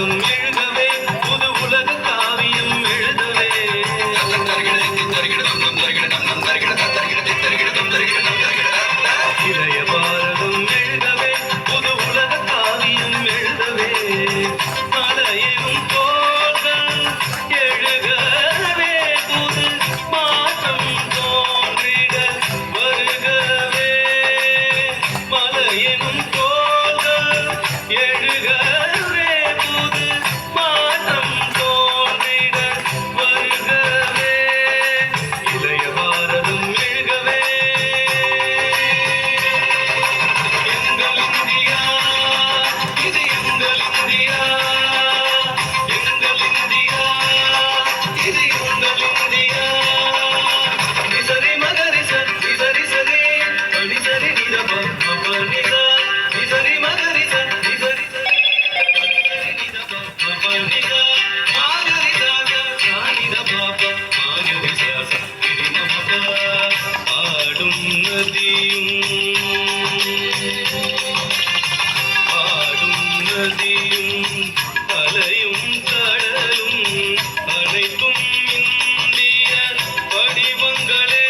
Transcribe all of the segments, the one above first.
பாரதம் எழுகவே புது உலக காவியம் எழுதவே இளைய பாரதம் எழுகவே புது உலக காவியம் எழுதவே மலையெனும் தோள்கள் எழுகவே புது மாற்றம் தோன்றிட வருகவே மலையெனும் தோள்கள் எழுகவே புது மாற்றம் தோன்றிட வருகவே இளைய பாரதம் எழுகவே எங்கள் இந்தியா இது எங்கள் இந்தியா எங்கள் இந்தியா இது எங்கள் இந்தியா நிசரி மகரிச நிசரி சரி நிசரி நிதப நிசா நிசரி மகரிச நிசரி சரி நிதப நிசா மாகரிசா நிதப மாகரிசா நிதப ஆடும் நதியும் ஆடும் நதியும் அலையும் கடலும் அனைத்தும் இந்திய வடிவங்களே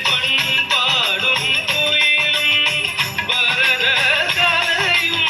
பண்பாடும் கோயிலும் பரத கலையும்